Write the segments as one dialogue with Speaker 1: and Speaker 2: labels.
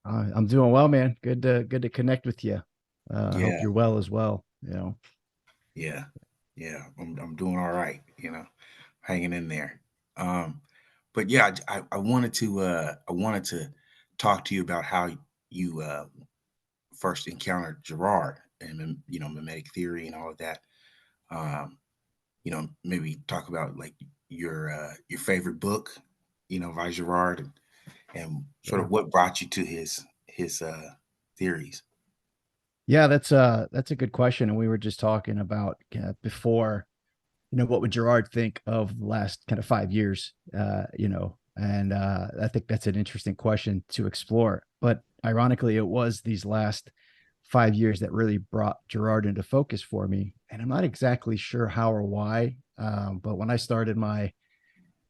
Speaker 1: I'm doing well, man. Good to connect with you. I hope
Speaker 2: Yeah,
Speaker 1: you're well as well. You know.
Speaker 2: yeah, yeah. I'm doing all right, hanging in there. Um, but yeah, I wanted to talk to you about how you first encountered Gerard and mimetic theory and all of that. Um, maybe talk about like your favorite book, by Gerard and sort
Speaker 1: Yeah.
Speaker 2: of what brought you to his theories.
Speaker 1: Yeah, that's a good question. And we were just talking about before, what would Gerard think of the last kind of 5 years? And I think that's an interesting question to explore. But ironically, it was these last 5 years that really brought Gerard into focus for me. And I'm not exactly sure how or why. But when I started my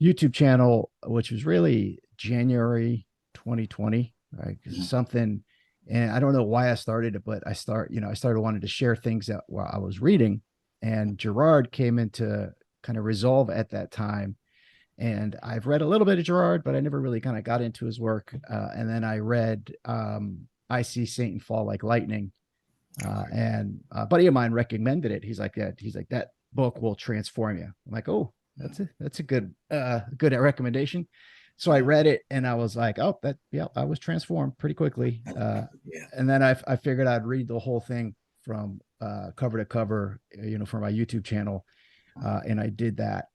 Speaker 1: YouTube channel, which was really January 2020, right? Because
Speaker 2: Mhm.
Speaker 1: something, and I don't know why I started it, but I started wanting to share things that while I was reading, and Gerard came into kind of resolve at that time. And I've read a little bit of Gerard, but I never really kind of got into his work. And then I read I See Satan Fall Like Lightning,
Speaker 2: Okay.
Speaker 1: and a buddy of mine recommended it. He's like that. He's like that book will transform you. I'm like, oh,
Speaker 2: Mm.
Speaker 1: that's a good recommendation. So I
Speaker 2: Yeah.
Speaker 1: read it and I was like, oh, that yeah, I was transformed pretty quickly.
Speaker 2: Yeah.
Speaker 1: And then I figured I'd read the whole thing from cover to cover, for my YouTube channel, and I did that.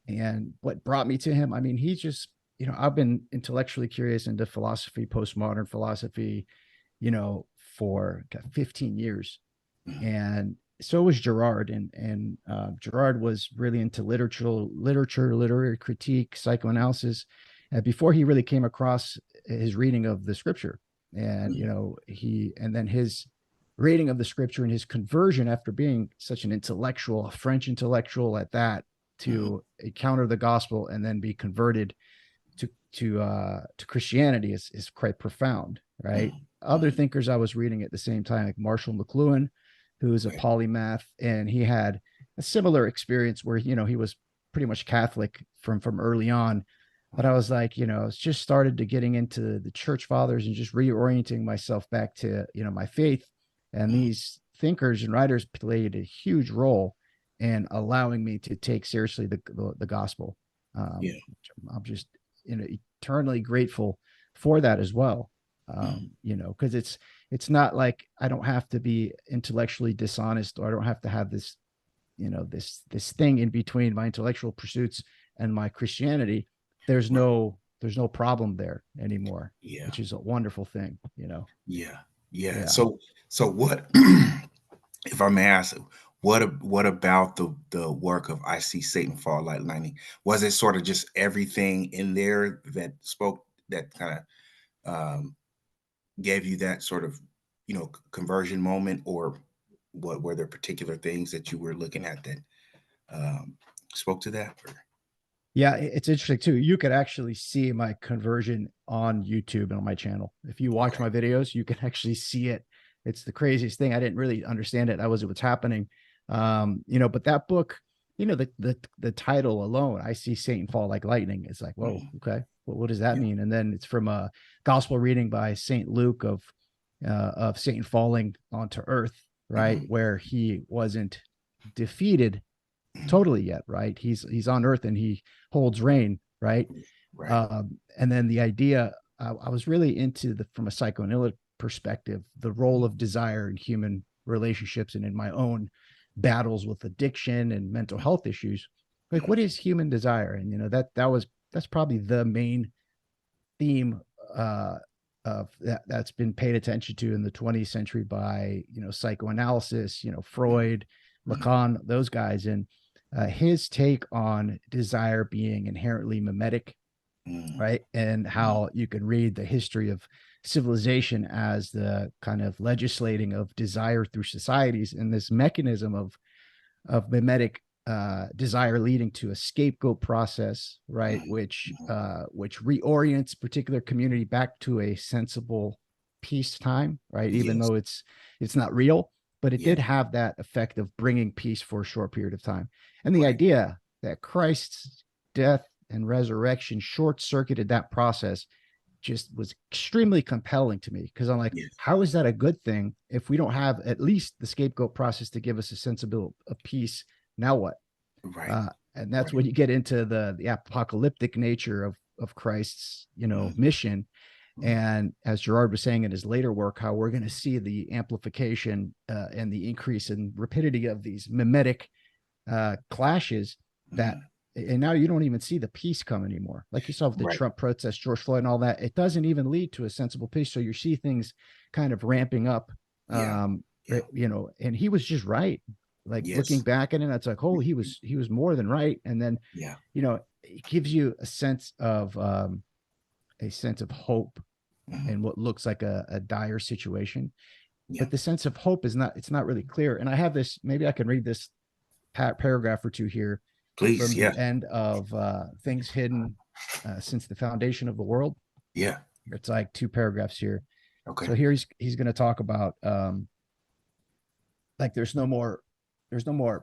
Speaker 1: And what brought me to him? I mean, he's just I've been intellectually curious into philosophy, postmodern philosophy, for 15 years.
Speaker 2: Mhm.
Speaker 1: And so was Girard. And Girard was really into literary critique, psychoanalysis, before he really came across his reading of the scripture. And,
Speaker 2: Mhm.
Speaker 1: and then his reading of the scripture and his conversion after being such an intellectual, a French intellectual at that,
Speaker 2: Mhm.
Speaker 1: to encounter the gospel and then be converted to Christianity is quite profound, right?
Speaker 2: Mhm.
Speaker 1: Other
Speaker 2: Mhm.
Speaker 1: thinkers I was reading at the same time, like Marshall McLuhan, who is a
Speaker 2: Right.
Speaker 1: polymath, and he had a similar experience where he was pretty much Catholic from early on. But I was like, it's just started to getting into the church fathers and just reorienting myself back to my faith. And
Speaker 2: Mhm.
Speaker 1: these thinkers and writers played a huge role in allowing me to take seriously the gospel.
Speaker 2: Yeah.
Speaker 1: I'm just eternally grateful for that as well.
Speaker 2: Mhm.
Speaker 1: Because it's not like I don't have to be intellectually dishonest, or I don't have to have this thing in between my intellectual pursuits and my Christianity.
Speaker 2: Right.
Speaker 1: There's no problem there anymore,
Speaker 2: Yeah.
Speaker 1: which is a wonderful thing.
Speaker 2: Yeah. Yeah.
Speaker 1: Yeah.
Speaker 2: So what, if I may ask, what about the work of I See Satan Fall Like Lightning? Was it sort of just everything in there that spoke that kind of gave you that sort of conversion moment, or what were there particular things that you were looking at that um, spoke to that? Or,
Speaker 1: Yeah, it's interesting too. You could actually see my conversion on YouTube and on my channel. If you watch
Speaker 2: okay.
Speaker 1: my videos, you can actually see it. It's the craziest thing. I didn't really understand it. That was what's happening. But that book, the title alone, I See Satan Fall Like Lightning. It's like, whoa,
Speaker 2: Mhm.
Speaker 1: okay. Well, what does that
Speaker 2: Yeah.
Speaker 1: mean? And then it's from a gospel reading by Saint Luke of Satan falling onto earth, right?
Speaker 2: Mhm.
Speaker 1: Where he wasn't defeated
Speaker 2: Mhm.
Speaker 1: totally yet, right? He's on earth and he holds reign, right?
Speaker 2: Right.
Speaker 1: And then the idea, I was really into from a psychoanalytic perspective, the role of desire in human relationships and in my own battles with addiction and mental health issues. Like,
Speaker 2: Mhm.
Speaker 1: what is human desire? And that's probably the main theme uh, of that's been paid attention to in the 20th century by psychoanalysis,
Speaker 2: Mhm.
Speaker 1: Freud,
Speaker 2: Mhm.
Speaker 1: Lacan, those guys, and his take on desire being inherently mimetic,
Speaker 2: Mhm.
Speaker 1: right? And
Speaker 2: Mhm.
Speaker 1: how you can read the history of civilization as the kind of legislating of desire through societies, and this mechanism of mimetic desire leading to a scapegoat process, right?
Speaker 2: Mhm.
Speaker 1: Which reorients particular community back to a sensible peacetime, right? Even
Speaker 2: Yes.
Speaker 1: though it's not real, but it
Speaker 2: Yeah.
Speaker 1: did have that effect of bringing peace for a short period of time. And the
Speaker 2: Right.
Speaker 1: idea that Christ's death and resurrection short circuited that process just was extremely compelling to me, because I'm like,
Speaker 2: Yes.
Speaker 1: how is that a good thing if we don't have at least the scapegoat process to give us a sense of peace? Now what?
Speaker 2: Right.
Speaker 1: And that's
Speaker 2: Right.
Speaker 1: when you get into the apocalyptic nature of Christ's,
Speaker 2: Mm-hmm.
Speaker 1: mission. And as Girard was saying in his later work, how we're going to see the amplification and the increase in rapidity of these mimetic clashes that,
Speaker 2: Mm-hmm.
Speaker 1: and now you don't even see the peace come anymore. Like you saw with the
Speaker 2: Right.
Speaker 1: Trump protests, George Floyd, and all that, it doesn't even lead to a sensible peace. So you see things kind of ramping up,
Speaker 2: Yeah. Yeah.
Speaker 1: and he was just right. Like looking
Speaker 2: Yes.
Speaker 1: back at it, it's like, oh, he was more than right. And then,
Speaker 2: Yeah.
Speaker 1: it gives you a sense of hope
Speaker 2: Mm-hmm.
Speaker 1: in what looks like a dire situation.
Speaker 2: Yeah.
Speaker 1: But the sense of hope it's not really clear. And I have this, maybe I can read this paragraph or two here
Speaker 2: Please.
Speaker 1: from
Speaker 2: Yeah.
Speaker 1: the end of Things Hidden Since the Foundation of the World.
Speaker 2: Yeah.
Speaker 1: It's like two paragraphs here.
Speaker 2: Okay.
Speaker 1: So here he's going to talk about like there's no more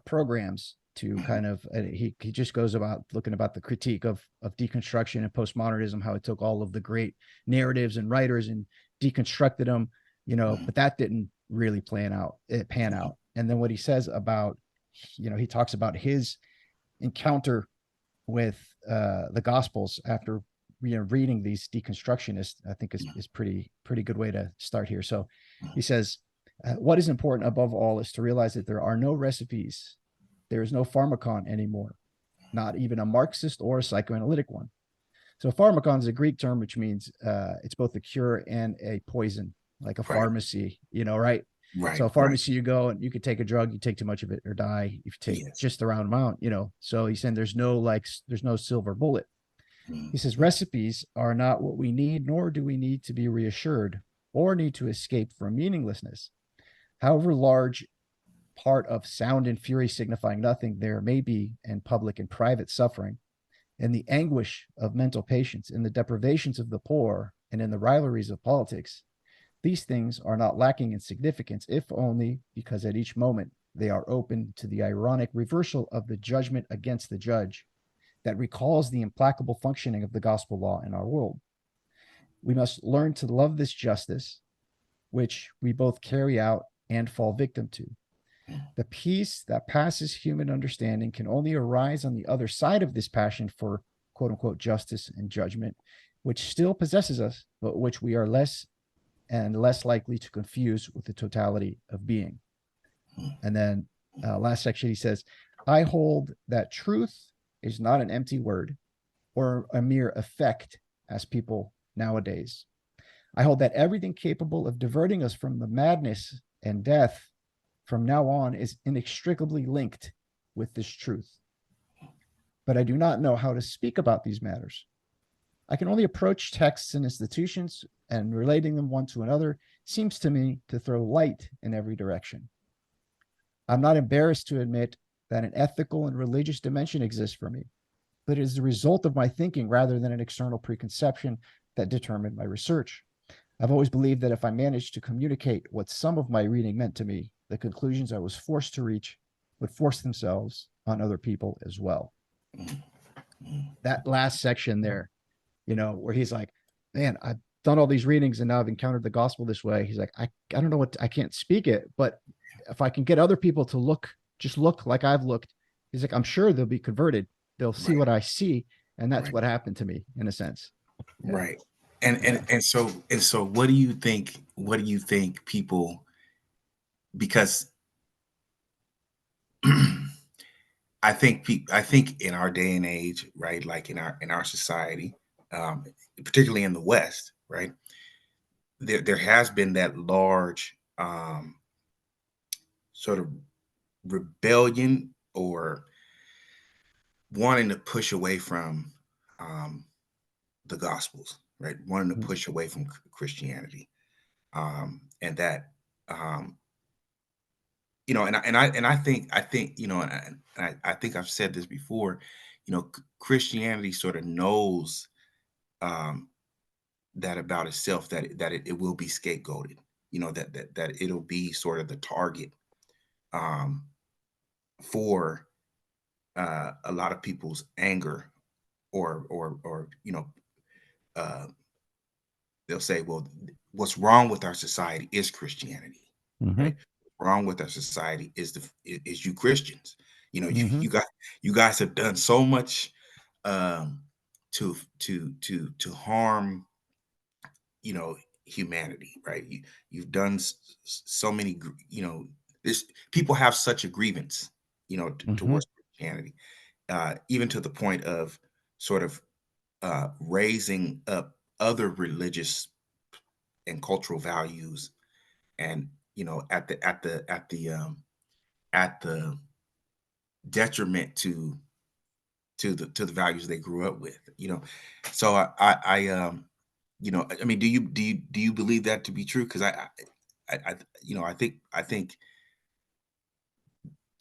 Speaker 1: programs to
Speaker 2: Mm-hmm.
Speaker 1: kind of he just goes about looking about the critique of deconstruction and postmodernism, how it took all of the great narratives and writers and deconstructed them,
Speaker 2: Mm-hmm.
Speaker 1: but that didn't really pan
Speaker 2: Mm-hmm.
Speaker 1: out. And then what he says about, he talks about his encounter with the Gospels after reading these deconstructionists, I think is pretty good way to start here. So he says, what is important above all is to realize that there are no recipes. There is no pharmacon anymore, not even a Marxist or a psychoanalytic one. So pharmacon is a Greek term which means it's both a cure and a poison, like a
Speaker 2: Right.
Speaker 1: pharmacy, right?
Speaker 2: Right.
Speaker 1: So a
Speaker 2: Right.
Speaker 1: pharmacy, you go and you could take a drug, you take too much of it or die if you take
Speaker 2: Yes.
Speaker 1: just the round amount, So he's saying there's no silver bullet. He says
Speaker 2: Mm-hmm.
Speaker 1: recipes are not what we need, nor do we need to be reassured or need to escape from meaninglessness. However large part of sound and fury signifying nothing there may be in public and private suffering, in the anguish of mental patients, in the deprivations of the poor, and in the rivalries of politics, these things are not lacking in significance, if only because at each moment they are open to the ironic reversal of the judgment against the judge that recalls the implacable functioning of the gospel law in our world. We must learn to love this justice, which we both carry out and fall victim to. The peace that passes human understanding can only arise on the other side of this passion for quote unquote justice and judgment, which still possesses us, but which we are less and less likely to confuse with the totality of being. And then last section, he says, I hold that truth is not an empty word or a mere effect as people nowadays. I hold that everything capable of diverting us from the madness and death from now on is inextricably linked with this truth. But I do not know how to speak about these matters. I can only approach texts and institutions, and relating them one to another seems to me to throw light in every direction. I'm not embarrassed to admit that an ethical and religious dimension exists for me, but it is the result of my thinking rather than an external preconception that determined my research. I've always believed that if I managed to communicate what some of my reading meant to me, the conclusions I was forced to reach would force themselves on other people as well. That last section there, where he's like, man, I've done all these readings and now I've encountered the gospel this way. He's like, I don't know I can't speak it, but if I can get other people to just look like I've looked, he's like, I'm sure they'll be converted. They'll see
Speaker 2: Right.
Speaker 1: what I see. And that's
Speaker 2: Right.
Speaker 1: what happened to me in a sense. Yeah.
Speaker 2: Right. And
Speaker 1: Yeah.
Speaker 2: and so what do you think? What do you think people? Because I think in our day and age, right, like in our society, um, particularly in the West, right, there has been that large sort of rebellion or wanting to push away from um, the Gospels, right, wanting to push away from Christianity, and that um, and I think I think I've said this before, Christianity sort of knows um, that about itself, that it will be scapegoated, that it'll be sort of the target um, for a lot of people's anger or uh, they'll say, well, what's wrong with our society is Christianity, right?
Speaker 1: Hmm.
Speaker 2: Wrong with our society is you Christians.
Speaker 1: Hmm.
Speaker 2: You guys have done so much um, to harm, you know, humanity, right? You've done so many, this people have such a grievance,
Speaker 1: Hmm.
Speaker 2: towards Christianity, even to the point of sort of raising up other religious and cultural values, and at the detriment to the values they grew up with. So I mean, do you believe that to be true? Because I think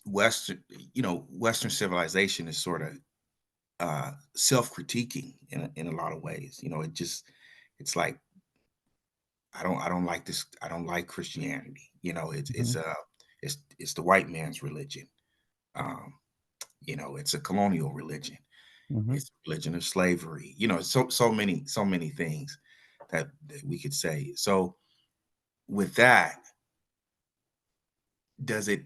Speaker 2: Western civilization is sort of self-critiquing in a lot of ways. It's like, I don't like this. I don't like Christianity.
Speaker 1: Hmm.
Speaker 2: It's the white man's religion. Um, it's a colonial religion.
Speaker 1: Hmm.
Speaker 2: It's a religion of slavery. So many things that we could say. So with that, does it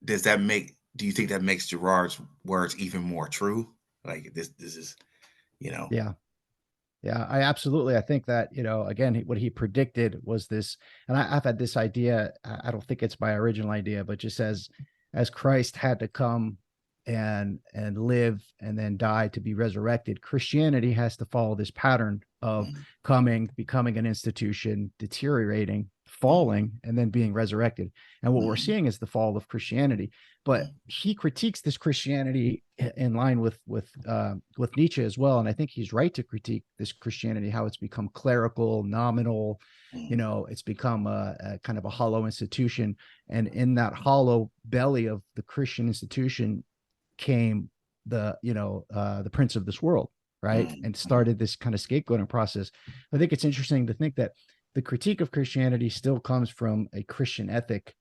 Speaker 2: does that make do you think that makes Gerard's words even more true? Like, this is, you know.
Speaker 1: Yeah. Yeah, I think that, again, what he predicted was this, and I've had this idea. I don't think it's my original idea, but just as Christ had to come and live and then die to be resurrected, Christianity has to follow this pattern of
Speaker 2: Mm,
Speaker 1: coming, becoming an institution, deteriorating,
Speaker 2: mm,
Speaker 1: falling, and then being resurrected. And what we're
Speaker 2: mm,
Speaker 1: seeing is the fall of Christianity. But
Speaker 2: mm,
Speaker 1: he critiques this Christianity in line with Nietzsche as well, and I think he's right to critique this Christianity, how it's become clerical, nominal.
Speaker 2: mm,
Speaker 1: It's become a kind of a hollow institution, and in that hollow belly of the Christian institution came the prince of this world, right,
Speaker 2: mm,
Speaker 1: and
Speaker 2: mm.
Speaker 1: started this kind of scapegoating process. I think it's interesting to think that the critique of Christianity still comes from a Christian ethic.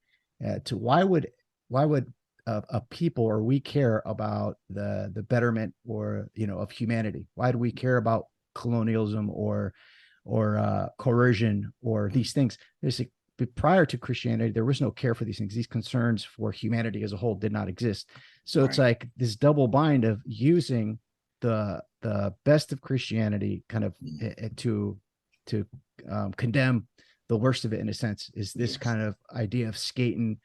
Speaker 1: To why would a people, or we care about the betterment, or of humanity? Why do we care about colonialism, or coercion, or these things? Prior to Christianity, there was no care for these things. These concerns for humanity as a whole did not exist. So it's
Speaker 2: Right.
Speaker 1: like this double bind of using the best of Christianity kind of
Speaker 2: Mm,
Speaker 1: to condemn the worst of it, in a sense, is this
Speaker 2: yes.
Speaker 1: kind of idea of Satan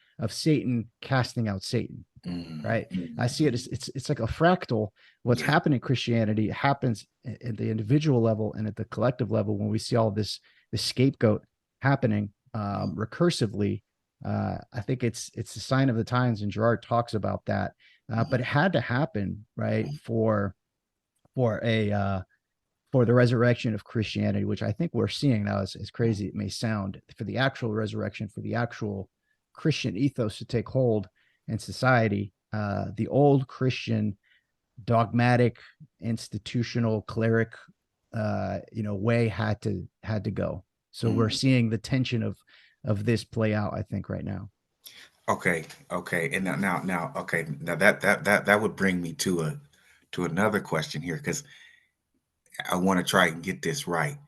Speaker 1: casting out Satan,
Speaker 2: Mm,
Speaker 1: right? I
Speaker 2: mm,
Speaker 1: see it as
Speaker 2: mm.
Speaker 1: it's like a fractal. What's
Speaker 2: Yeah.
Speaker 1: happening in Christianity happens at the individual level and at the collective level when we see all this scapegoat happening
Speaker 2: Mm,
Speaker 1: recursively. I think it's a sign of the times, and Gerard talks about that. But it
Speaker 2: mm,
Speaker 1: had to happen, right,
Speaker 2: mm,
Speaker 1: for a for the resurrection of Christianity, which I think we're seeing now, as crazy it may sound, for the actual resurrection, for the actual Christian ethos to take hold in society. The old Christian dogmatic, institutional, cleric, way had to go. So we're
Speaker 2: mm.
Speaker 1: seeing the tension of this play out, I think, right now.
Speaker 2: Okay, okay. And okay. Now that would bring me to another question here, because I want to try and get this right.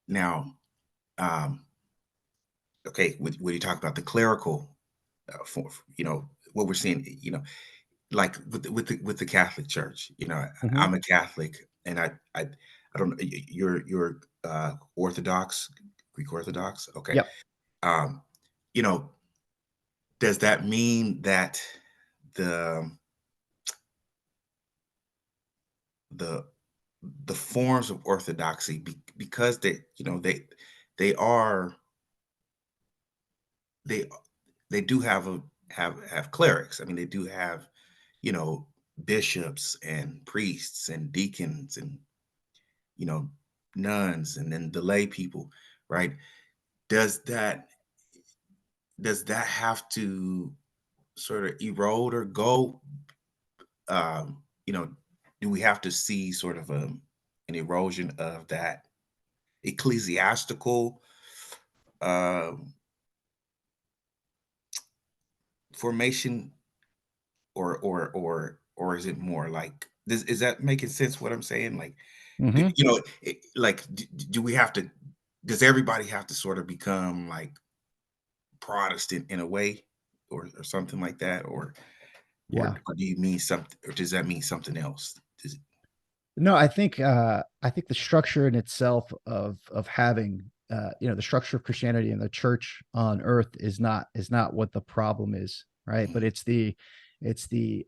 Speaker 2: Now, um, okay, when you talk about the clerical, what we're seeing, like with the Catholic Church.
Speaker 1: Mm-hmm.
Speaker 2: I'm a Catholic, and I don't know. You're Orthodox, Greek Orthodox. Okay.
Speaker 1: Yep.
Speaker 2: Um, you know, does that mean that the the the forms of orthodoxy, because they are they they do have clerics. I mean, they do have, you know bishops and priests and deacons and, you know nuns, and then the lay people, right? Does that does that have to sort of erode or go? You know do we have to see sort of an erosion of that ecclesiastical um formation, or is it more like this? Is that making sense what I'm saying? Like,
Speaker 1: Mm-hmm.
Speaker 2: like, do we have to? does everybody have to sort of become like Protestant in a way, or something like that,
Speaker 1: Yeah.
Speaker 2: or do you mean something, or does that mean something else? Does,
Speaker 1: No, I think the structure in itself of having the structure of Christianity and the church on earth is not what the problem is, right? But
Speaker 2: mm,
Speaker 1: it's the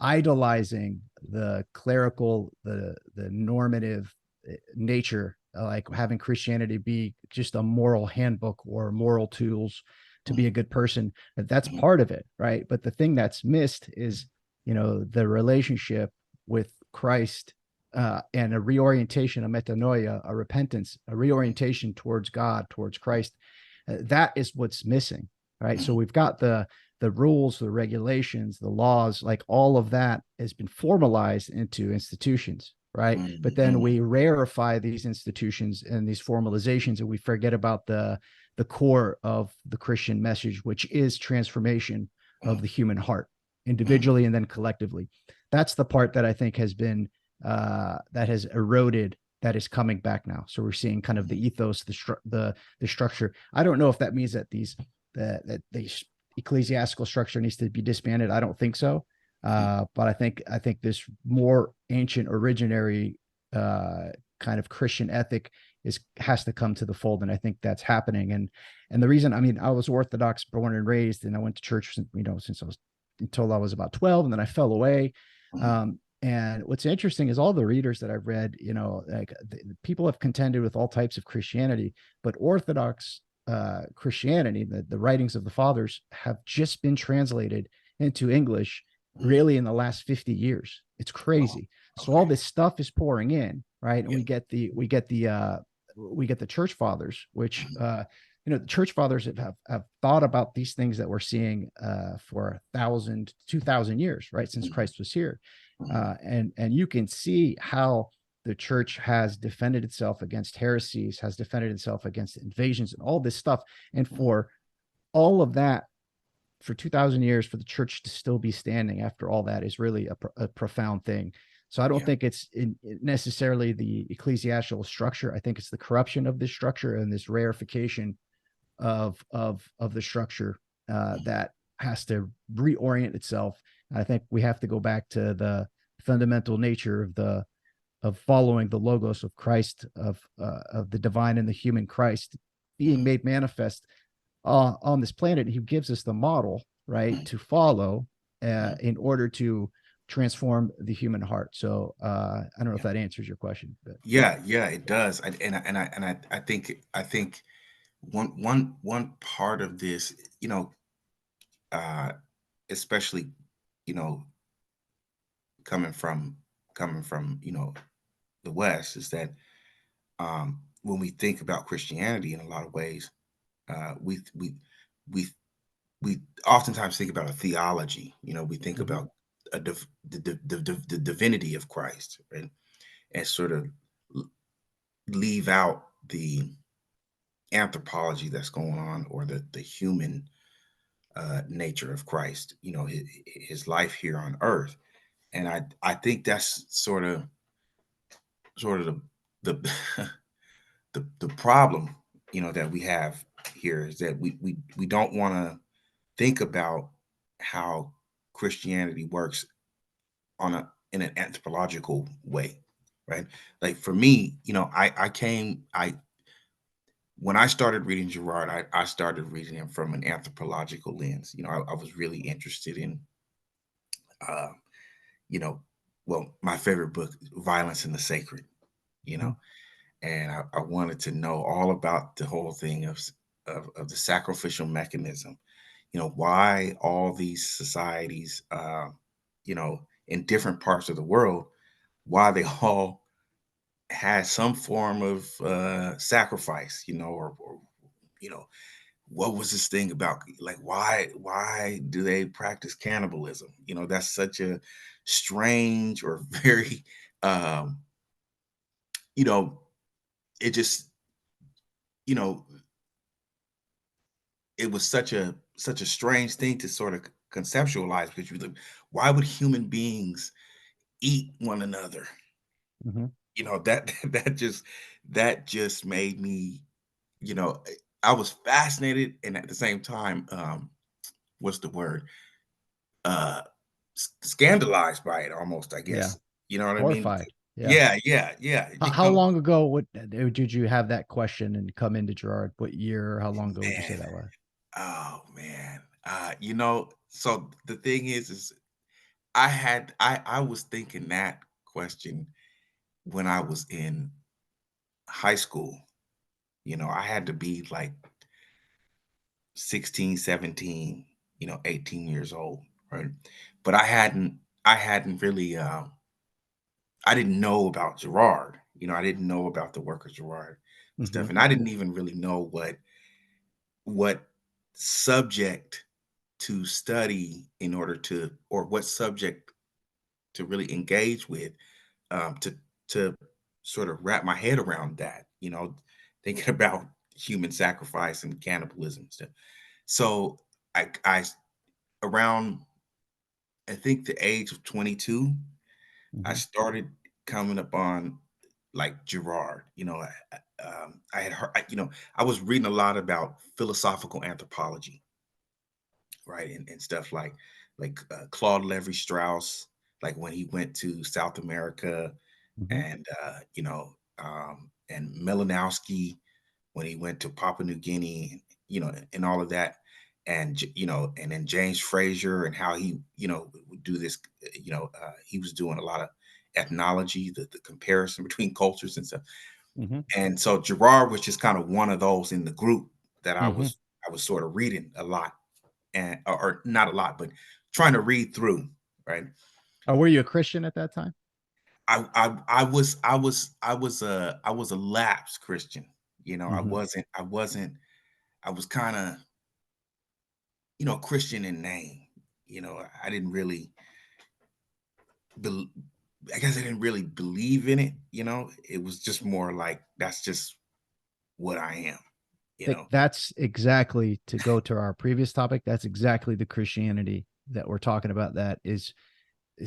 Speaker 1: idolizing the clerical, the normative nature, like having Christianity be just a moral handbook or moral tools to be a
Speaker 2: mm,
Speaker 1: good person. That's
Speaker 2: mm,
Speaker 1: part of it, right? But the thing that's missed is, the relationship with Christ, and a reorientation, a metanoia, a repentance, a reorientation towards God, towards Christ. That is what's missing, right? So
Speaker 2: mm,
Speaker 1: we've got the rules, the regulations, the laws, like all of that has been formalized into institutions, right? But
Speaker 2: mm,
Speaker 1: then
Speaker 2: mm,
Speaker 1: we rarefy these institutions and these formalizations, and we forget about the core of the Christian message, which is transformation of
Speaker 2: mm,
Speaker 1: the human heart,
Speaker 2: mm,
Speaker 1: individually and then collectively. That's the part that I think has been that has eroded, that is coming back now. So we're seeing kind of
Speaker 2: mm,
Speaker 1: the ethos, the structure. I don't know if that means that that the ecclesiastical structure needs to be disbanded. I don't think so.
Speaker 2: mm,
Speaker 1: But I think this more ancient originary kind of Christian ethic has to come to the fold, and I think that's happening. And the reason, I mean, I was Orthodox born and raised, and I went to church, since I was until I was about 12, and then I fell away.
Speaker 2: mm,
Speaker 1: And what's interesting is all the readers that I've read, like people have contended with all types of Christianity, but Orthodox Christianity, the writings of the fathers, have just been translated into English
Speaker 2: mm.
Speaker 1: really in the last 50 years. It's
Speaker 2: Wow.
Speaker 1: crazy. So all
Speaker 2: Okay.
Speaker 1: this stuff is pouring in, right? And
Speaker 2: Yeah.
Speaker 1: we get the church fathers, which
Speaker 2: Mm,
Speaker 1: the church fathers have thought about these things that we're seeing for 1,000 to 2,000 years, right, since
Speaker 2: mm,
Speaker 1: Christ was here.
Speaker 2: mm,
Speaker 1: And you can see how the church has defended itself against heresies, has defended itself against invasions and all this stuff. And
Speaker 2: mm,
Speaker 1: for all of that, for 2,000 years, for the church to still be standing after all that is really a profound thing. So I don't
Speaker 2: yeah.
Speaker 1: think it's necessarily the ecclesiastical structure. I think it's the corruption of this structure and this rarefication of the structure
Speaker 2: Mm,
Speaker 1: that has to reorient itself. I think we have to go back to the fundamental nature of following the logos of Christ, of the divine and the human Christ being
Speaker 2: mm,
Speaker 1: made manifest on this planet. He gives us the model, right,
Speaker 2: mm,
Speaker 1: to follow
Speaker 2: mm.
Speaker 1: in order to transform the human heart. So I don't know if
Speaker 2: Yeah.
Speaker 1: that answers your question, but
Speaker 2: Yeah, yeah, it does. I think one part of this, you know, uh, especially, you know, coming from the West, is that when we think about Christianity in a lot of ways, uh, we we we we oftentimes think about a theology. You know, we think
Speaker 1: mm-hmm,
Speaker 2: about the divinity of Christ, right? And sort of l- leave out the anthropology that's going on, or the human nature of Christ. You know, his life here on earth, and I think that's sort of the the problem, you know, that we have here, is that we don't want to think about how Christianity works on a in an anthropological way, right? Like for me, you know, I came I when I started reading Girard, I started reading him from an anthropological lens. You know, I was really interested in uh, you know, well, my favorite book, Violence in the Sacred, you
Speaker 1: mm-hmm,
Speaker 2: know, and I wanted to know all about the whole thing of the sacrificial mechanism. You know, why all these societies, you know, in different parts of the world, why they all had some form of sacrifice, you know, or you know, what was this thing about, like, why do they practice cannibalism? You know, that's such a strange or very um you know, it just, you know, it was such a strange thing to sort of conceptualize, because you like, why would human beings eat one another?
Speaker 1: mm-hmm.
Speaker 2: You know, that that just that just made me, you know, I was fascinated and at the same time, what's the word? Uh, scandalized by it almost, I
Speaker 1: Yeah.
Speaker 2: guess. You know what I mean?
Speaker 1: Horrified. Yeah.
Speaker 2: Yeah, yeah, yeah.
Speaker 1: How long ago did you have that question and come into Gerard? What year or how long ago would you say
Speaker 2: Man,
Speaker 1: that was?
Speaker 2: oh man. So the thing is I was thinking that question when I was in high school. I had to be like 16, 17, 18 years old, right? But I hadn't really I didn't know about Girard. I didn't know about the work of Girard and stuff.
Speaker 1: Mhm.
Speaker 2: And I didn't even really know what subject to study in order to, or what subject to really engage with, to sort of wrap my head around that, thinking about human sacrifice and cannibalism and stuff. So I around, I think, the age of 22, I
Speaker 1: Mhm.
Speaker 2: started coming upon like Girard. I had heard, I was reading a lot about philosophical anthropology, right, and stuff like Claude Levi Strauss, like when he went to South America,
Speaker 1: Mhm.
Speaker 2: and Melanowski when he went to Papua New Guinea, and all of that, and then James Frazier and how he, would do this. He was doing a lot of ethnology, the comparison between cultures and stuff.
Speaker 1: Mhm.
Speaker 2: And so Gerard was just kind of one of those in the group that I
Speaker 1: Mhm.
Speaker 2: was I was sort of reading a lot, and or not a lot, but trying to read through, right?
Speaker 1: Oh, were you a Christian at that time?
Speaker 2: I was a lapsed Christian. I
Speaker 1: Mhm.
Speaker 2: wasn't I wasn't I was kind of, Christian in name. I didn't really bel I guess I didn't really believe in it. It was just more like that's just what I am. You
Speaker 1: Think
Speaker 2: know,
Speaker 1: that's exactly, to go to our previous topic, that's exactly the Christianity that we're talking about that is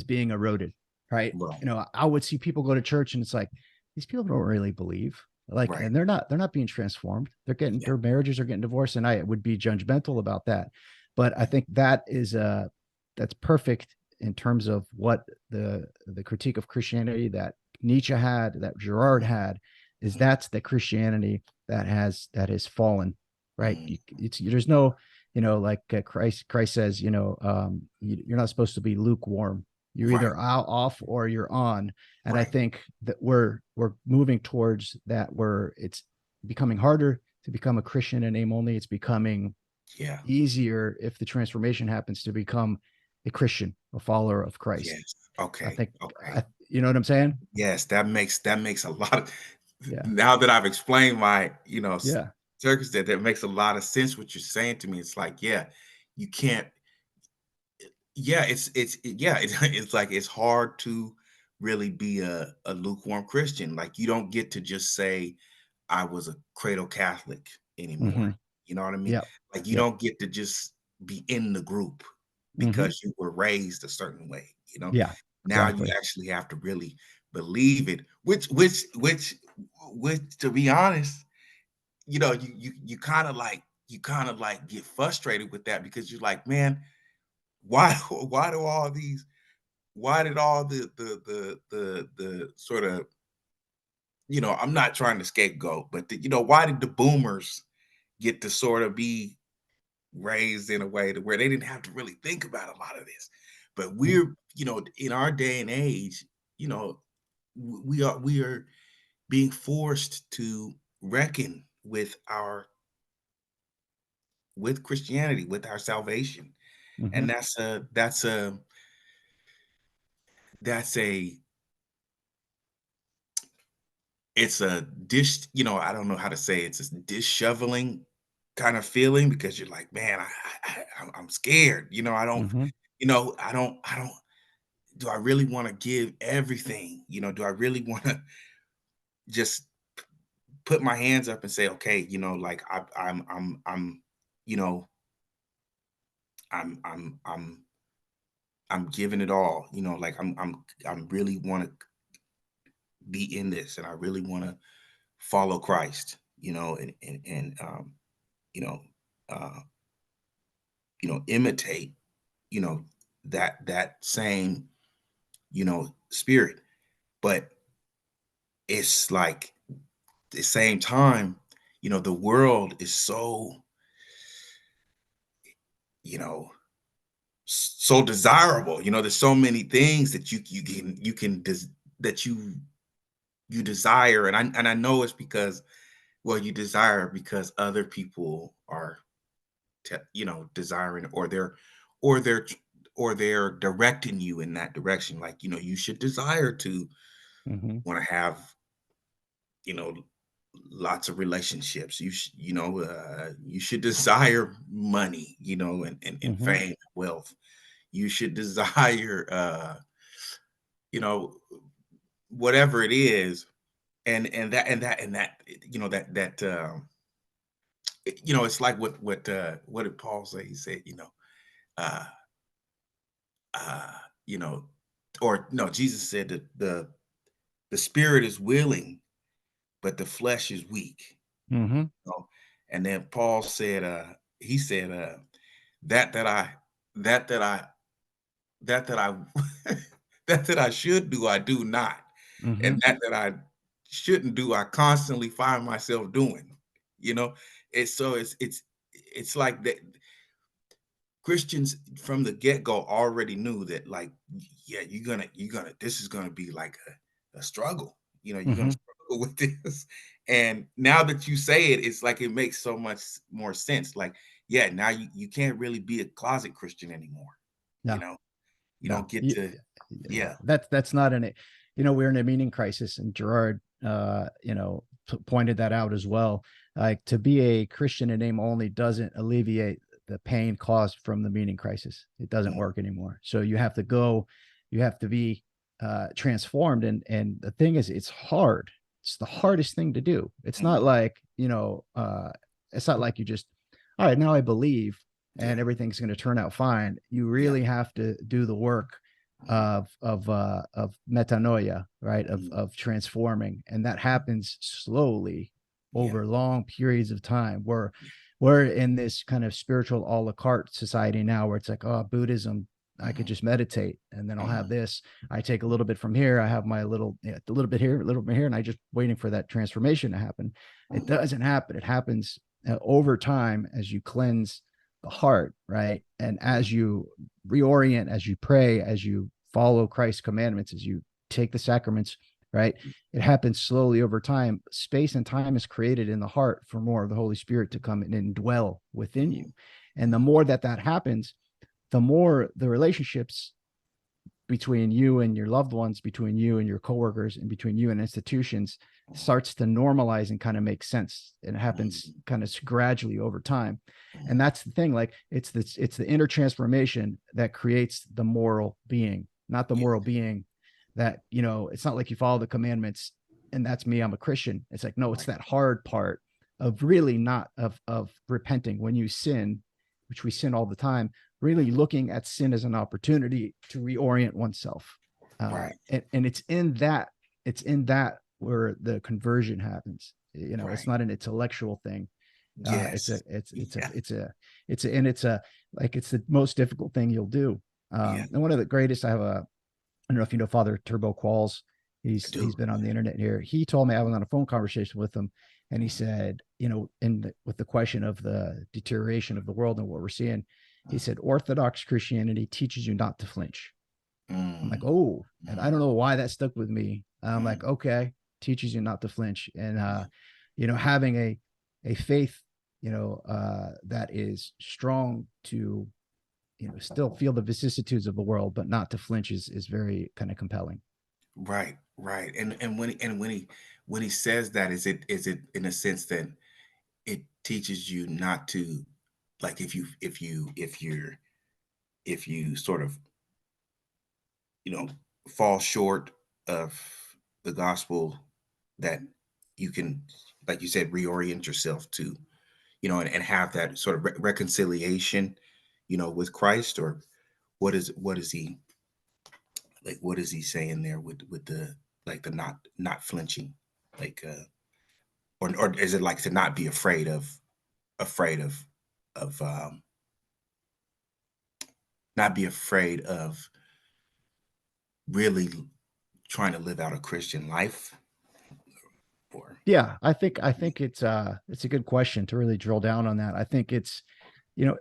Speaker 1: being eroded, right?
Speaker 2: right,
Speaker 1: I would see people go to church and it's like these people don't really believe, like,
Speaker 2: right,
Speaker 1: and they're not being transformed. They're getting,
Speaker 2: yeah,
Speaker 1: their marriages are getting divorced, and I would be judgmental about that. But I think that is that's perfect in terms of what the critique of Christianity that Nietzsche had, that Girard had, is
Speaker 2: mhm,
Speaker 1: that's the Christianity that has fallen, right?
Speaker 2: mhm,
Speaker 1: There's no, like Christ says, you're not supposed to be lukewarm. You're
Speaker 2: right,
Speaker 1: either out off or you're on. And I
Speaker 2: right,
Speaker 1: think that we're moving towards that, where it's becoming harder to become a Christian in name only. It's becoming
Speaker 2: yeah,
Speaker 1: easier, if the transformation happens, to become a Christian, a follower of Christ.
Speaker 2: yes,
Speaker 1: I
Speaker 2: okay,
Speaker 1: think,
Speaker 2: okay,
Speaker 1: you know what I'm saying?
Speaker 2: yes, that makes a lot of,
Speaker 1: Yeah.
Speaker 2: now that I've explained my,
Speaker 1: Yeah.
Speaker 2: circumstance, that makes a lot of sense what you're saying to me. It's like, yeah, you can't. Yeah, it's like it's hard to really be a lukewarm Christian. Like you don't get to just say I was a cradle Catholic anymore.
Speaker 1: Hmm.
Speaker 2: You know what I mean?
Speaker 1: Yep.
Speaker 2: Like you
Speaker 1: Yep.
Speaker 2: don't get to just be in the group
Speaker 1: Hmm.
Speaker 2: because you were raised a certain way.
Speaker 1: Yeah.
Speaker 2: Now you
Speaker 1: Exactly.
Speaker 2: actually have to really believe it. Which, to be honest, you kind of like get frustrated with that because you're like, man, why why do all these why did all the sort of, I'm not trying to scapegoat, but why did the boomers get to sort of be raised in a way to where they didn't have to really think about a lot of this? But
Speaker 1: Mhm.
Speaker 2: we're, in our day and age, you know, we are being forced to reckon with Christianity, with our salvation.
Speaker 1: Mhm.
Speaker 2: And that's a it's a dish, I don't know how to say it. It's a disheveling kind of feeling because you're like, man, I'm scared.
Speaker 1: Mhm.
Speaker 2: I don't. Do I really want to give everything? Do I really want to just put my hands up and say, okay, like you know, I'm giving it all. Like I'm really want to be in this, and I really want to follow Christ, and you know, uh, imitate, that same, spirit. But it's like the same time, the world is so, you know, so desirable. There's so many things that that you desire, and I know it's because, well, you desire because other people are, desiring, or they're or they're directing you in that direction. Like, you should desire to
Speaker 1: Hmm.
Speaker 2: want to have, you know lots of relationships. You should desire money, and
Speaker 1: Hmm.
Speaker 2: fame, wealth. You should desire, you know whatever it is. And that, it's like, what did Paul say? He said, uh uh you know or no, Jesus said that the spirit is willing, but the flesh is weak.
Speaker 1: Hmm.
Speaker 2: know? And then Paul said, he said, that that I that that I that I that I should do, I do not,
Speaker 1: Hmm.
Speaker 2: and that I shouldn't do, I constantly find myself doing. You know, it's like that. Christians from the get go already knew that, like, yeah, you're gonna this is gonna be like a struggle. You're gonna
Speaker 1: Hmm.
Speaker 2: struggle with this. And now that you say it, it's like it makes so much more sense. Like, yeah, now you can't really be a closet Christian anymore. You
Speaker 1: No.
Speaker 2: know, you
Speaker 1: No,
Speaker 2: don't get to,
Speaker 1: yeah,
Speaker 2: yeah.
Speaker 1: that's not an, we're in a meaning crisis, and Gerard, pointed that out as well. Like, to be a Christian in name only doesn't alleviate the pain caused from the meaning crisis. It doesn't
Speaker 2: Mm,
Speaker 1: work anymore. So you have to be transformed, and the thing is, it's hard. It's the hardest thing to do.
Speaker 2: mm,
Speaker 1: It's not like you just, all right, now I believe and
Speaker 2: yeah,
Speaker 1: everything's going to turn out fine. You
Speaker 2: yeah,
Speaker 1: really have to do the work
Speaker 2: mm,
Speaker 1: of metanoia, right?
Speaker 2: mm,
Speaker 1: Of transforming, and that happens slowly
Speaker 2: yeah,
Speaker 1: over long periods of time. We're in this kind of spiritual a la carte society now, where it's like, oh, Buddhism, I could
Speaker 2: mhm,
Speaker 1: just meditate, and then I'll have
Speaker 2: mhm,
Speaker 1: this. I take a little bit from here. I have my little, a little bit here, a little bit here, and I just waiting for that transformation to happen. It
Speaker 2: mhm,
Speaker 1: doesn't happen. It happens over time as you cleanse the heart, right? And
Speaker 2: yeah,
Speaker 1: as you reorient, as you pray, as you follow Christ's commandments, as you take the sacraments, right? It happens slowly over time. Space and time is created in the heart for more of the Holy Spirit to come in and dwell within
Speaker 2: mhm,
Speaker 1: you. And the more that happens, the more the relationships between you and your loved ones, between you and your coworkers, and between you and institutions starts to normalize and kind of make sense. And it happens
Speaker 2: mhm,
Speaker 1: kind of gradually over time. And
Speaker 2: mhm,
Speaker 1: that's the thing. Like, it's the inner transformation that creates the moral being, not the
Speaker 2: yeah,
Speaker 1: moral being that, it's not like you follow the commandments and that's me, I'm a Christian. It's like, no, it's
Speaker 2: right,
Speaker 1: that hard part of really not of repenting when you sin, which we sin all the time, really looking at sin as an opportunity to reorient oneself.
Speaker 2: right,
Speaker 1: And it's in that where the conversion happens. It's
Speaker 2: right.
Speaker 1: not an intellectual thing. It's a,
Speaker 2: Yes.
Speaker 1: it's a,
Speaker 2: Yeah,
Speaker 1: and it's a, like, it's the most difficult thing you'll do.
Speaker 2: yeah,
Speaker 1: And one of the greatest, I don't know if you know Father Turbo Qualls.
Speaker 2: I
Speaker 1: He's
Speaker 2: do.
Speaker 1: been on the internet here. He told me, I was on a phone conversation with him, and he
Speaker 2: Mhm,
Speaker 1: said, with the question of the deterioration of the world and what we're seeing, he
Speaker 2: mhm,
Speaker 1: said Orthodox Christianity teaches you not to flinch. I'm like,
Speaker 2: mm,
Speaker 1: oh, and I
Speaker 2: mhm,
Speaker 1: don't know why that stuck with me. I'm like,
Speaker 2: mhm,
Speaker 1: okay, teaches you not to flinch, and
Speaker 2: yeah,
Speaker 1: having a faith, that is strong to, still feel the vicissitudes of the world, but not to flinch is very kind of compelling.
Speaker 2: right, right. And when he says that, is it in a sense that it teaches you not to, like, if you sort of, you know fall short of the gospel, that you can, like you said, reorient yourself to, and have that sort of reconciliation, with Christ? Or what is he, like, what is he saying there with the, like, the not flinching, like, or is it like to not be afraid of not be afraid of really trying to live out a Christian life? Or
Speaker 1: Yeah, I think it's a good question to really drill down on that. I think it's, you know,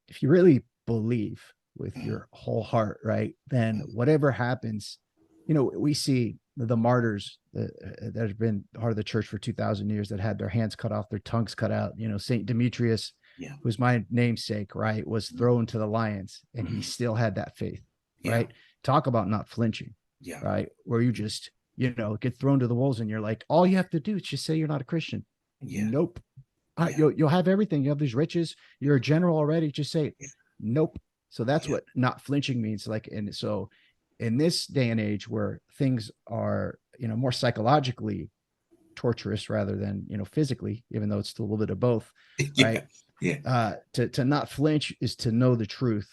Speaker 1: if you really believe with
Speaker 2: Mhm,
Speaker 1: your whole heart, right, then
Speaker 2: mhm,
Speaker 1: whatever happens, we see the martyrs that have been part of the church for 2,000 years that had their hands cut off, their tongues cut out. Saint Demetrius,
Speaker 2: yeah,
Speaker 1: who's my namesake, right, was
Speaker 2: mhm,
Speaker 1: thrown to the lions, and he
Speaker 2: mhm,
Speaker 1: still had that faith,
Speaker 2: yeah,
Speaker 1: right? Talk about not flinching,
Speaker 2: yeah,
Speaker 1: right? Where you just get thrown to the wolves, and you're like, all you have to do is just say you're not a Christian.
Speaker 2: yeah,
Speaker 1: Nope.
Speaker 2: yeah,
Speaker 1: You'll have everything. You have these riches. You're a general already. Just say,
Speaker 2: yeah,
Speaker 1: nope. So that's
Speaker 2: yeah,
Speaker 1: what not flinching means. Like, and so in this day and age where things are, more psychologically torturous rather than, physically, even though it's still a little bit of both,
Speaker 2: yeah,
Speaker 1: right?
Speaker 2: yeah,
Speaker 1: To not flinch is to know the truth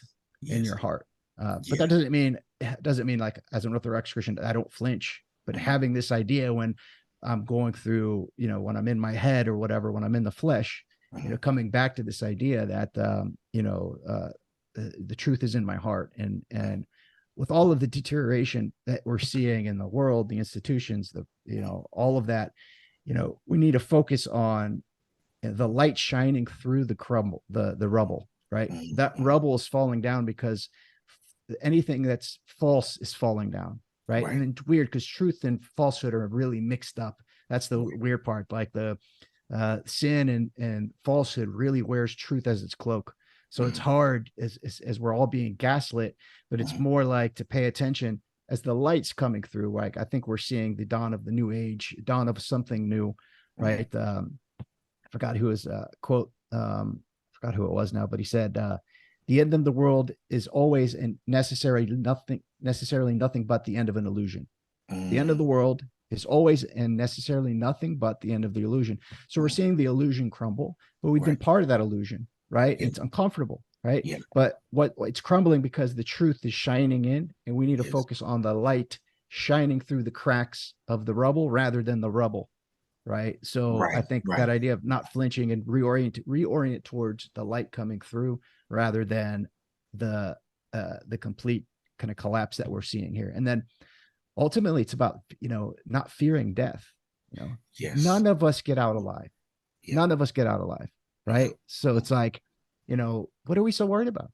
Speaker 1: in
Speaker 2: yes,
Speaker 1: your heart. But that
Speaker 2: yeah,
Speaker 1: doesn't mean like as an Orthodox Christian I don't flinch. But
Speaker 2: mhm,
Speaker 1: having this idea when I'm going through, when I'm in my head or whatever, when I'm in the flesh,
Speaker 2: mhm,
Speaker 1: coming back to this idea that the truth is in my heart, and with all of the deterioration that we're seeing in the world, the institutions, all of that, we need to focus on the light shining through the rubble, right?
Speaker 2: mhm,
Speaker 1: That
Speaker 2: mhm,
Speaker 1: rubble is falling down because anything that's false is falling down, right?
Speaker 2: right,
Speaker 1: And it's weird because truth and falsehood are really mixed up. That's the
Speaker 2: right,
Speaker 1: weird part. Like the sin and falsehood really wears truth as its cloak. So it's
Speaker 2: mhm,
Speaker 1: hard as we're all being gaslit, but it's
Speaker 2: mhm,
Speaker 1: more like to pay attention as the light's coming through. Like I think we're seeing the dawn of the new age, dawn of something new,
Speaker 2: mhm,
Speaker 1: right? I forgot who his quote. Forgot who it was now, but he said, "The end of the world is always and necessarily nothing but the end of an illusion. The end of
Speaker 2: mm,
Speaker 1: the world is always and necessarily nothing but the end of the illusion." So we're
Speaker 2: mm,
Speaker 1: seeing the illusion crumble, but we've been
Speaker 2: right,
Speaker 1: part of that illusion, right?
Speaker 2: yeah,
Speaker 1: It's uncomfortable, right?
Speaker 2: yeah,
Speaker 1: But what it's crumbling because the truth is shining in, and we need to
Speaker 2: yes,
Speaker 1: focus on the light shining through the cracks of the rubble rather than the rubble, right? So I
Speaker 2: right,
Speaker 1: think
Speaker 2: right,
Speaker 1: that idea of not flinching and reorient towards the light coming through rather than the the complete kind of collapse that we're seeing here. And then ultimately it's about, not fearing death.
Speaker 2: yes,
Speaker 1: None of us get out alive.
Speaker 2: yeah,
Speaker 1: None of us get out alive,
Speaker 2: yeah,
Speaker 1: right? So it's like, what are we so worried about?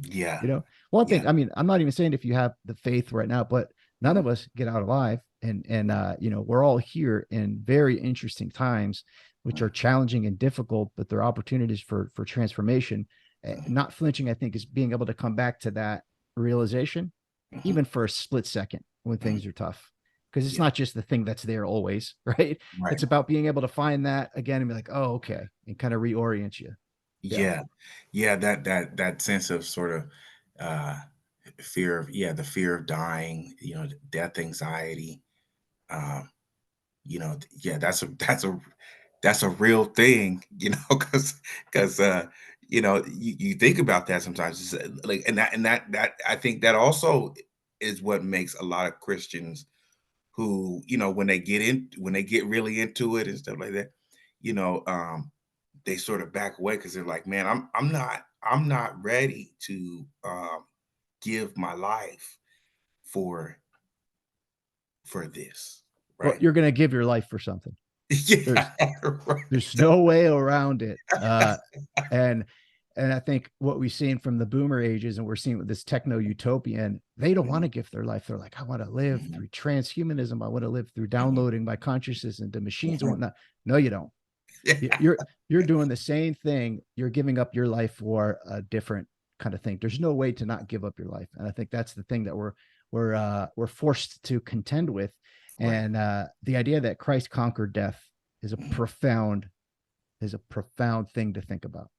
Speaker 2: yeah,
Speaker 1: One
Speaker 2: yeah,
Speaker 1: thing, I mean, I'm not even saying if you have the faith right now, but none
Speaker 2: mhm,
Speaker 1: of us get out alive. And
Speaker 2: right,
Speaker 1: we're all here in very interesting times, which are
Speaker 2: mhm,
Speaker 1: challenging and difficult, but they're opportunities for transformation.
Speaker 2: mhm,
Speaker 1: Not flinching, I think, is being able to come back to that realization,
Speaker 2: mhm,
Speaker 1: even for a split second when
Speaker 2: mhm,
Speaker 1: things are tough. Because it's
Speaker 2: yeah,
Speaker 1: not just the thing that's there always, right?
Speaker 2: right.
Speaker 1: It's about being able to find that again and be like, oh, okay, and kind of reorient you. Yeah.
Speaker 2: Yeah. Yeah, that sense of sort of, uh, fear of the fear of dying, death anxiety, um, yeah, that's a real thing, because 'cause, you think about that sometimes, it's, like, and that I think that also is what makes a lot of Christians who, when they get really into it and stuff like that, you know, um, they sort of back away because they're like, man, I'm not ready to give my life for this,
Speaker 1: Well,
Speaker 2: right?
Speaker 1: you're going to give your life for something.
Speaker 2: Yeah,
Speaker 1: There's
Speaker 2: right.
Speaker 1: There's no way around it. And and I think what we've seen from the boomer ages, and we're seeing with this techno utopian, they don't want
Speaker 2: Mhm,
Speaker 1: to give their life. They're like, I want to live
Speaker 2: mhm,
Speaker 1: through transhumanism. I want to live through
Speaker 2: mhm,
Speaker 1: downloading my consciousness into machines and
Speaker 2: mhm.
Speaker 1: whatnot. No, you don't.
Speaker 2: Yeah,
Speaker 1: You're doing the same thing. You're giving up your life for a different kind of thing. There's no way to not give up your life. And I think that's the thing that we're forced to contend with.
Speaker 2: right.
Speaker 1: And the idea that Christ conquered death is a
Speaker 2: Mhm.
Speaker 1: profound thing to think about.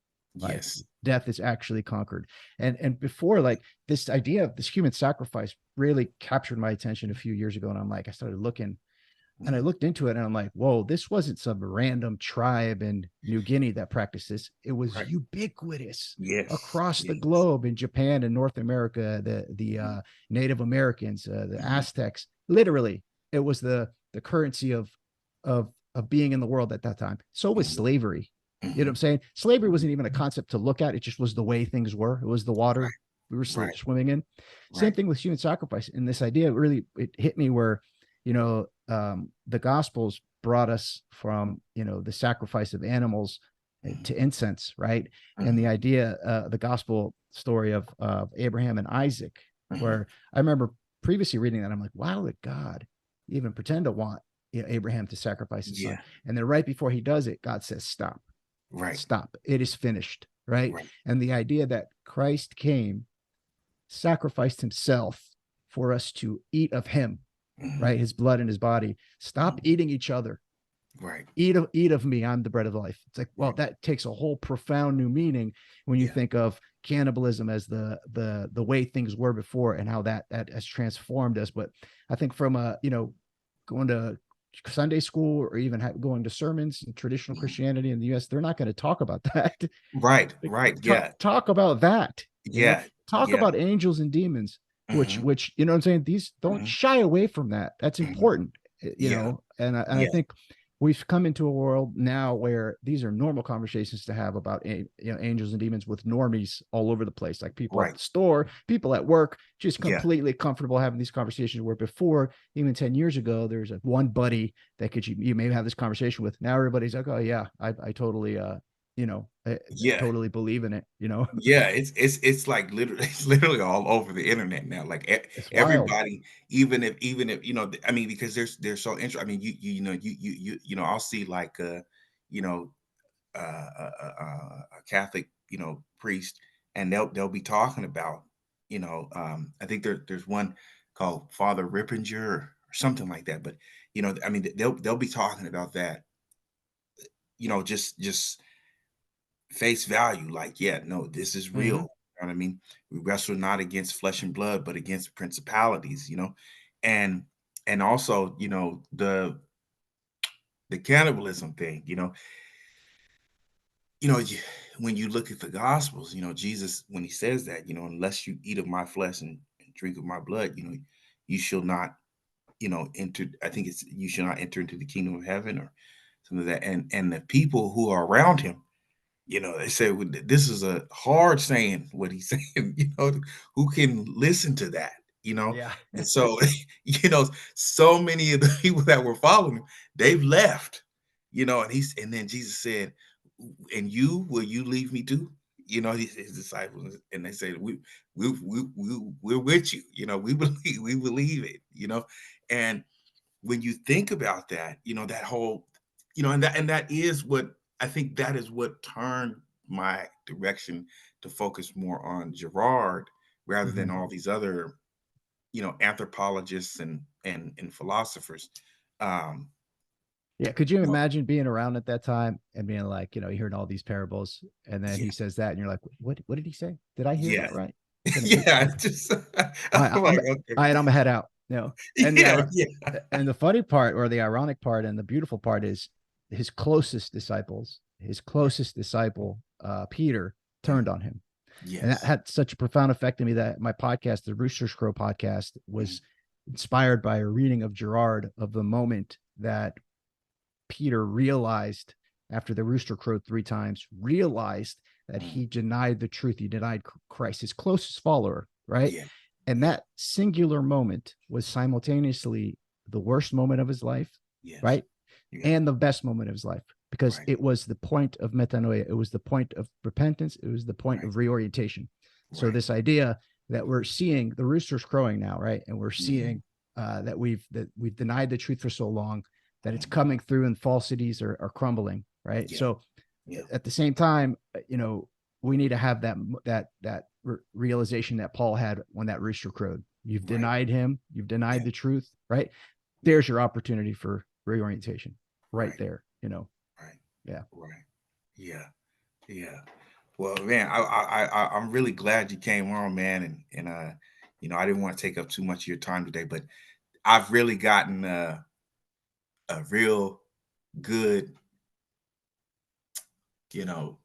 Speaker 1: Like
Speaker 2: Yes.
Speaker 1: death is actually conquered. And before, like, this idea of this human sacrifice really captured my attention a few years ago. And I started looking, and I
Speaker 2: Mhm.
Speaker 1: looked into it, and I'm like, whoa, this wasn't some random tribe in New Guinea that practiced this. It was
Speaker 2: Right.
Speaker 1: ubiquitous
Speaker 2: Yes.
Speaker 1: across the
Speaker 2: Yes.
Speaker 1: globe in Japan and North America, the
Speaker 2: Mhm,
Speaker 1: Native Americans, the
Speaker 2: mhm,
Speaker 1: Aztecs. Literally, it was the currency of of being in the world at that time. So was
Speaker 2: Mhm.
Speaker 1: slavery. You know what I'm
Speaker 2: Mhm.
Speaker 1: saying? Slavery
Speaker 2: Mhm.
Speaker 1: wasn't even a concept to look at. It just was the way things were. It was the water we were
Speaker 2: Right.
Speaker 1: swimming in. Same
Speaker 2: Right.
Speaker 1: thing with human sacrifice. And this idea really, it hit me where, the Gospels brought us from, the sacrifice of animals
Speaker 2: Mhm.
Speaker 1: to incense, right? And the
Speaker 2: Mhm.
Speaker 1: idea, the gospel story of Abraham and Isaac,
Speaker 2: Mhm.
Speaker 1: where I remember previously reading that, I'm like, wow, would God even pretend to want, Abraham to sacrifice his
Speaker 2: Yeah.
Speaker 1: son? And then right before he does it, God says, stop,
Speaker 2: Right.
Speaker 1: stop. It is finished, right?
Speaker 2: Right.
Speaker 1: And the idea that Christ came, sacrificed himself for us to eat of him,
Speaker 2: Mhm.
Speaker 1: right? His blood and his body. Stop
Speaker 2: Mhm.
Speaker 1: eating each other.
Speaker 2: Right.
Speaker 1: Eat of me, I'm the bread of life. It's like, well,
Speaker 2: Right.
Speaker 1: that takes a whole profound new meaning when you
Speaker 2: Yeah.
Speaker 1: think of cannibalism as the way things were before, and how that has transformed us. But I think from going to Sunday school, or even going to sermons in traditional
Speaker 2: Mhm.
Speaker 1: Christianity in the US, they're not going to talk about that.
Speaker 2: Right.
Speaker 1: Like,
Speaker 2: Right.
Speaker 1: talk,
Speaker 2: Yeah.
Speaker 1: talk about that,
Speaker 2: Yeah.
Speaker 1: talk
Speaker 2: Yeah.
Speaker 1: about angels and demons, which
Speaker 2: Mhm.
Speaker 1: you know what I'm saying, these don't
Speaker 2: Mhm.
Speaker 1: shy away from that. That's
Speaker 2: Mhm.
Speaker 1: important.
Speaker 2: Yeah.
Speaker 1: And I
Speaker 2: Yeah.
Speaker 1: think we've come into a world now where these are normal conversations to have about angels and demons with normies all over the place, like people at
Speaker 2: Right.
Speaker 1: the store, people at work, just
Speaker 2: Yeah.
Speaker 1: completely comfortable having these conversations, where before, even 10 years ago, there's a one buddy that you maybe have this conversation with. Now everybody's like, oh yeah, I totally I
Speaker 2: Yeah.
Speaker 1: totally believe in it.
Speaker 2: Yeah, it's like literally it's literally all over the internet now. Like
Speaker 1: It's wild.
Speaker 2: everybody, even if I mean, because they're so interesting. I mean, I'll see like you know, a Catholic priest, and they'll be talking about I think there's one called Father Rippinger or something like that. But I mean, they'll be talking about that. Just face value, like, yeah, no, this is real.
Speaker 1: Hmm.
Speaker 2: You know what I mean? We wrestle not against flesh and blood, but against principalities, and also, the cannibalism thing, when you look at the gospels, Jesus, when he says that, unless you eat of my flesh and drink of my blood, you shall not, enter, I think it's you shall not enter into the kingdom of heaven or something like that. And the people who are around him, they say, "Well, this is a hard saying, what he's saying, who can listen to that,
Speaker 1: Yeah.
Speaker 2: And so, so many of the people that were following him, they've left, and then Jesus said, and you, will you leave me too? His disciples, and they said, we're with you, we believe it, and when you think about that, that whole, and that is what I think that is what turned my direction to focus more on Girard rather than
Speaker 1: Hmm.
Speaker 2: all these other, anthropologists and philosophers. Um,
Speaker 1: Yeah. Could you
Speaker 2: well,
Speaker 1: imagine being around at that time and being like, you hearing all these parables, and then
Speaker 2: yeah,
Speaker 1: he says that, and you're like, what did he say? Did I hear
Speaker 2: yeah,
Speaker 1: that right? I'm gonna eat.
Speaker 2: yeah. It's just
Speaker 1: I'm
Speaker 2: I'm like, okay,
Speaker 1: all right. I'm gonna head out. And
Speaker 2: yeah, yeah,
Speaker 1: the funny part, or the ironic part, and the beautiful part is his closest disciples, his
Speaker 2: right,
Speaker 1: closest disciple, Peter, turned
Speaker 2: mhm,
Speaker 1: on him, and that
Speaker 2: yes,
Speaker 1: had such a profound effect on me that my podcast, the Rooster's Crow podcast,
Speaker 2: mhm,
Speaker 1: was inspired by a reading of Girard, of the moment that Peter realized, after the rooster crowed three times, realized that
Speaker 2: mhm,
Speaker 1: he denied the truth. He denied Christ, his closest follower, right?
Speaker 2: yeah,
Speaker 1: And
Speaker 2: yeah,
Speaker 1: that singular moment was simultaneously the worst moment of his life,
Speaker 2: yes,
Speaker 1: right?
Speaker 2: yeah,
Speaker 1: And the best moment of his life, because
Speaker 2: right,
Speaker 1: it was the point of metanoia. It was the point of repentance. It was the point
Speaker 2: right,
Speaker 1: of reorientation. So
Speaker 2: right,
Speaker 1: this idea that we're seeing the roosters crowing now, right? And we're
Speaker 2: mhm,
Speaker 1: seeing that we've denied the truth for so long, that it's
Speaker 2: mhm,
Speaker 1: coming through and falsities are crumbling, right?
Speaker 2: yeah,
Speaker 1: So
Speaker 2: yeah,
Speaker 1: at the same time, we need to have that realization that Paul had when that rooster crowed. You've
Speaker 2: right,
Speaker 1: denied him. You've denied
Speaker 2: yeah,
Speaker 1: the truth, right?
Speaker 2: yeah,
Speaker 1: There's your opportunity for reorientation, right
Speaker 2: right,
Speaker 1: there.
Speaker 2: right,
Speaker 1: Yeah.
Speaker 2: right, yeah, yeah. Well, man, I'm really glad you came on, man, and I didn't want to take up too much of your time today, but I've really gotten a real good, you know,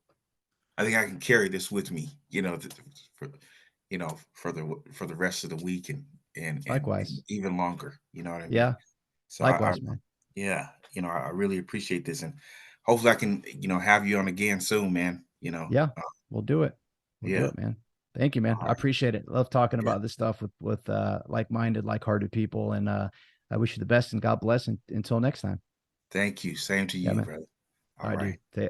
Speaker 2: I think I can carry this with me, for for the rest of the week and
Speaker 1: Likewise.
Speaker 2: even longer. You know what I mean?
Speaker 1: Yeah.
Speaker 2: So I
Speaker 1: Likewise, man.
Speaker 2: yeah, I really appreciate this, and hopefully I can, have you on again soon, man.
Speaker 1: Yeah, we'll do it. We'll do
Speaker 2: Yeah.
Speaker 1: it, man. Thank you, man.
Speaker 2: All
Speaker 1: I
Speaker 2: right.
Speaker 1: appreciate it. Love talking
Speaker 2: Yeah.
Speaker 1: about this stuff with like-minded, like-hearted people. And I wish you the best and God bless. And until next time.
Speaker 2: Thank you. Same to
Speaker 1: Yeah,
Speaker 2: you,
Speaker 1: man.
Speaker 2: brother.
Speaker 1: All
Speaker 2: All
Speaker 1: right, dude.
Speaker 2: right.
Speaker 1: See ya.